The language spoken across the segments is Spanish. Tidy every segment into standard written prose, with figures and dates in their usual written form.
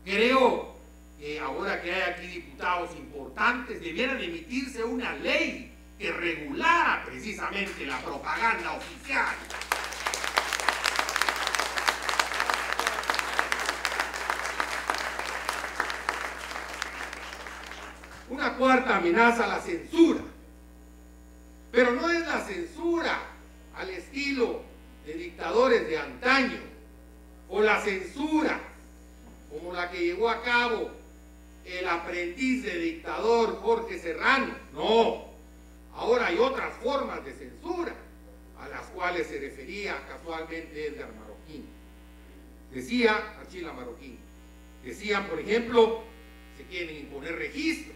Creo que ahora que hay aquí diputados importantes, debiera de emitirse una ley que regulara precisamente la propaganda oficial. Una cuarta amenaza, la censura. Pero no es la censura al estilo de dictadores de antaño, o la censura como la que llevó a cabo el aprendiz de dictador Jorge Serrano. No, ahora hay otras formas de censura a las cuales se refería casualmente Edgar Marroquín. Decía, Achila Marroquín, decían, por ejemplo, se quieren imponer registros,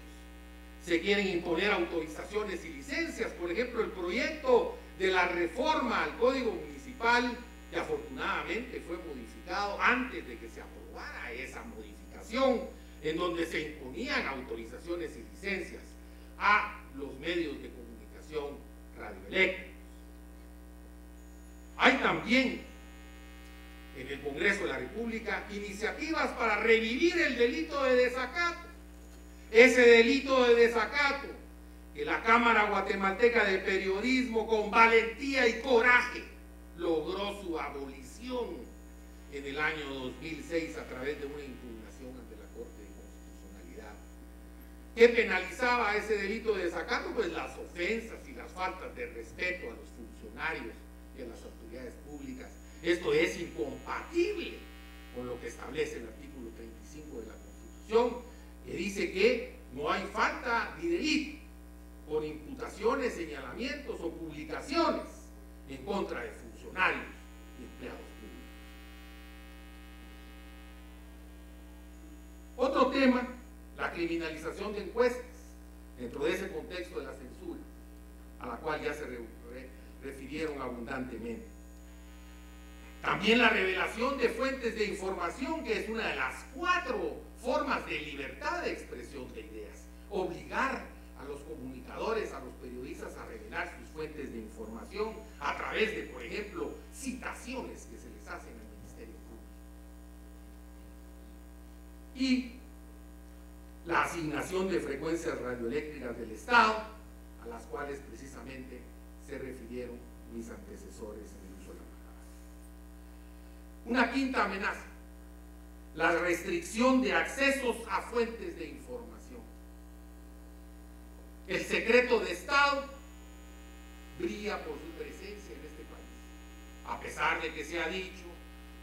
se quieren imponer autorizaciones y licencias. Por ejemplo, el proyecto de la reforma al Código Municipal, que afortunadamente fue modificado antes de que se aprobara esa modificación, en donde se imponían autorizaciones y licencias a los medios de comunicación radioeléctricos. Hay también en el Congreso de la República iniciativas para revivir el delito de desacato. Ese delito de desacato que la Cámara Guatemalteca de Periodismo, con valentía y coraje, logró su abolición en el año 2006 a través de una impugnación ante la Corte de Constitucionalidad. ¿Qué penalizaba ese delito de desacato? Pues las ofensas y las faltas de respeto a los funcionarios y a las autoridades públicas. Esto es incompatible con lo que establece el artículo 35 de la Constitución, que dice que no hay falta ni delito por imputaciones, señalamientos o publicaciones en contra de funcionarios y empleados públicos. Otro tema, la criminalización de encuestas, dentro de ese contexto de la censura, a la cual ya se refirieron abundantemente. También la revelación de fuentes de información, que es una de las 4 formas de libertad de expresión de ideas. Obligar a los comunicadores, a los periodistas a revelar sus fuentes de información a través de, por ejemplo, citaciones que se les hacen al Ministerio Público. Y la asignación de frecuencias radioeléctricas del Estado, a las cuales precisamente se refirieron mis antecesores en el uso de la palabra. Una quinta amenaza, la restricción de accesos a fuentes de información. El secreto de Estado brilla por su presencia en este país, a pesar de que se ha dicho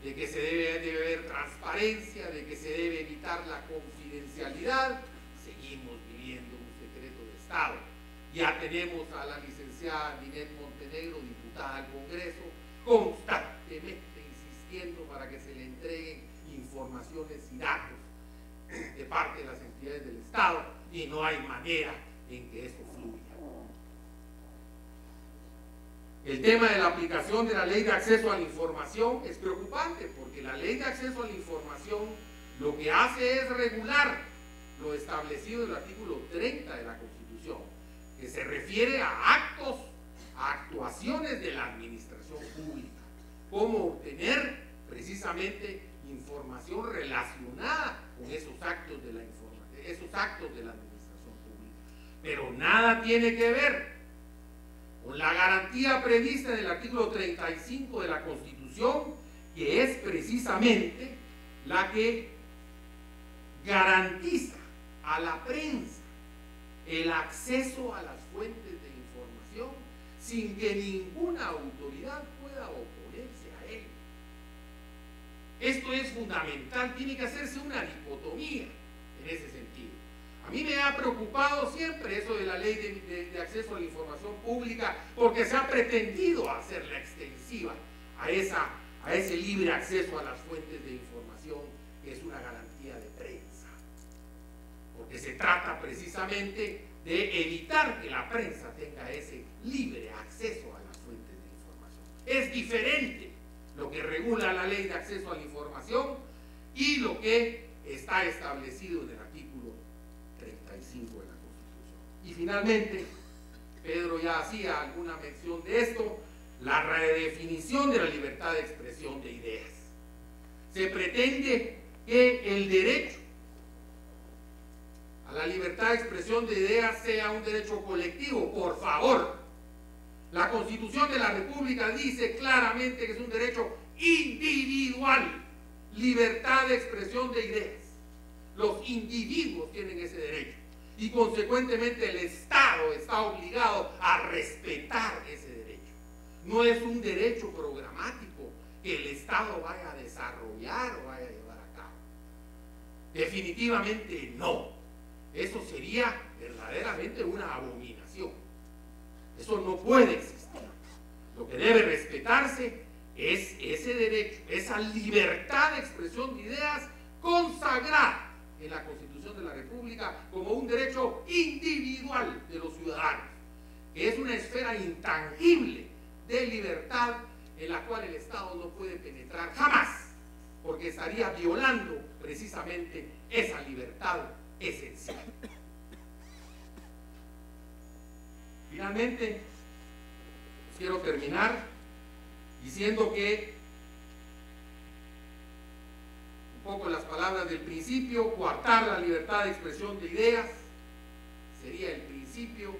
de que se debe haber transparencia, de que se debe evitar la confidencialidad. Seguimos viviendo un secreto de Estado. Ya tenemos a la licenciada Ninette Montenegro, diputada al Congreso, constantemente insistiendo para que se le entreguen informaciones y datos de parte de las entidades del Estado, y no hay manera en que eso fluya. El tema de la aplicación de la Ley de Acceso a la Información es preocupante, porque la Ley de Acceso a la Información lo que hace es regular lo establecido en el artículo 30 de la Constitución, que se refiere a actos, a actuaciones de la administración pública, cómo obtener precisamente información relacionada con esos actos de la administración pública. Pero nada tiene que ver con la garantía prevista en el artículo 35 de la Constitución, que es precisamente la que garantiza a la prensa el acceso a las fuentes de información sin que ninguna autoridad pueda oponerse a él. Esto es fundamental, tiene que hacerse una dicotomía en ese sentido. A mí me ha preocupado siempre eso de la ley de acceso a la información pública, porque se ha pretendido hacerla extensiva a ese libre acceso a las fuentes de información, que es una garantía de prensa, porque se trata precisamente de evitar que la prensa tenga ese libre acceso a las fuentes de información. Es diferente lo que regula la ley de acceso a la información y lo que está establecido en el artículo 35 de la Constitución. Y finalmente, Pedro ya hacía alguna mención de esto, la redefinición de la libertad de expresión de ideas. Se pretende que el derecho expresión de ideas sea un derecho colectivo, por favor. La Constitución de la República dice claramente que es un derecho individual, libertad de expresión de ideas. Los individuos tienen ese derecho y consecuentemente el Estado está obligado a respetar ese derecho. No es un derecho programático que el Estado vaya a desarrollar o vaya a llevar a cabo. Definitivamente no. Eso sería verdaderamente una abominación. Eso no puede existir. Lo que debe respetarse es ese derecho, esa libertad de expresión de ideas consagrada en la Constitución de la República como un derecho individual de los ciudadanos, que es una esfera intangible de libertad en la cual el Estado no puede penetrar jamás, porque estaría violando precisamente esa libertad esencial. Finalmente, quiero terminar diciendo que, un poco las palabras del principio, coartar la libertad de expresión de ideas sería el principio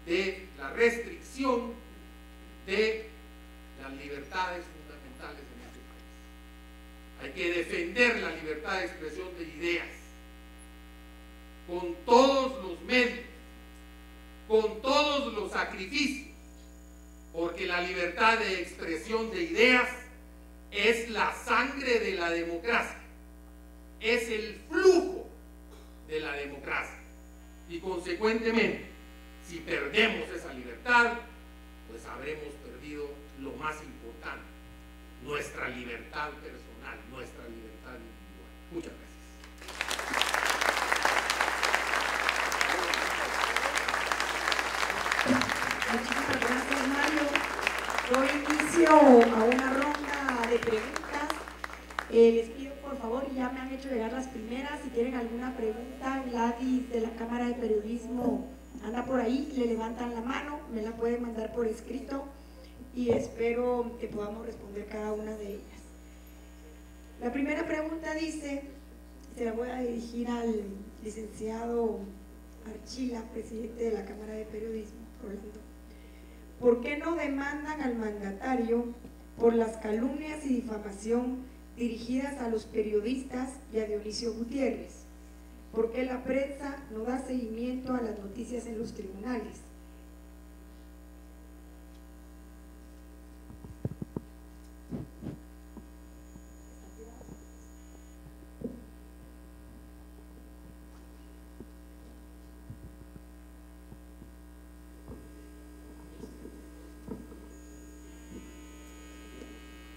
de la restricción de las libertades fundamentales en este país. Hay que defender la libertad de expresión de ideas con todos los medios, con todos los sacrificios, porque la libertad de expresión de ideas es la sangre de la democracia, es el flujo de la democracia, y consecuentemente, si perdemos esa libertad, pues habremos perdido lo más importante, nuestra libertad personal, nuestra libertad individual. Muchas gracias. Muchísimas gracias, Mario. Doy inicio a una ronda de preguntas. Les pido por favor, y ya me han hecho llegar las primeras, si tienen alguna pregunta, Gladys de la Cámara de Periodismo anda por ahí, le levantan la mano, me la pueden mandar por escrito y espero que podamos responder cada una de ellas. La primera pregunta dice, se la voy a dirigir al licenciado Archila, presidente de la Cámara de Periodismo, Rolando. ¿Por qué no demandan al mandatario por las calumnias y difamación dirigidas a los periodistas y a Dionisio Gutiérrez? ¿Por qué la prensa no da seguimiento a las noticias en los tribunales?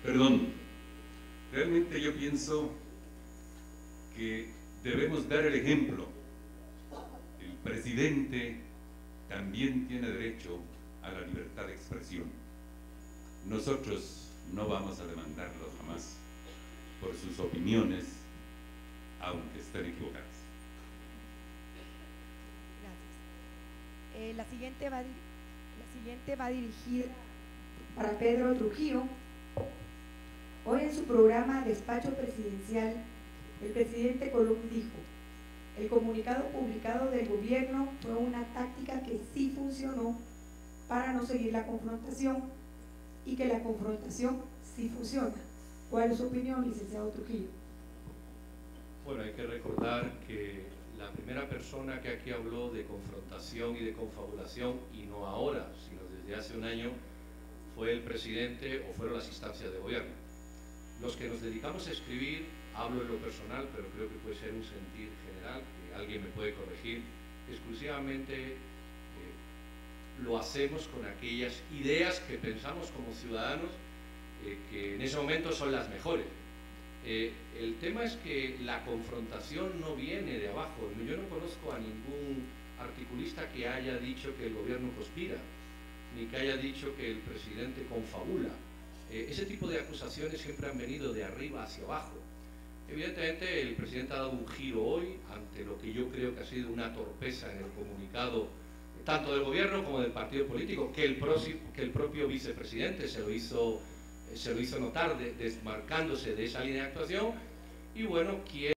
Perdón, realmente yo pienso que debemos dar el ejemplo. El presidente también tiene derecho a la libertad de expresión. Nosotros no vamos a demandarlo jamás por sus opiniones, aunque estén equivocadas. Gracias. La siguiente va dirigida para Pedro Trujillo. Hoy en su programa Despacho Presidencial, el presidente Colom dijo: el comunicado publicado del gobierno fue una táctica que sí funcionó para no seguir la confrontación y que la confrontación sí funciona. ¿Cuál es su opinión, licenciado Trujillo? Bueno, hay que recordar que la primera persona que aquí habló de confrontación y de confabulación, y no ahora, sino desde hace un año, fue el presidente o fueron las instancias de gobierno. Los que nos dedicamos a escribir, hablo en lo personal, pero creo que puede ser un sentir general, que alguien me puede corregir, exclusivamente lo hacemos con aquellas ideas que pensamos como ciudadanos que en ese momento son las mejores. El tema es que la confrontación no viene de abajo. Yo no conozco a ningún articulista que haya dicho que el gobierno conspira, ni que haya dicho que el presidente confabula. Ese tipo de acusaciones siempre han venido de arriba hacia abajo. Evidentemente el presidente ha dado un giro hoy ante lo que yo creo que ha sido una torpeza en el comunicado tanto del gobierno como del partido político, que el propio vicepresidente se lo hizo notar, desmarcándose de esa línea de actuación, y bueno, quiere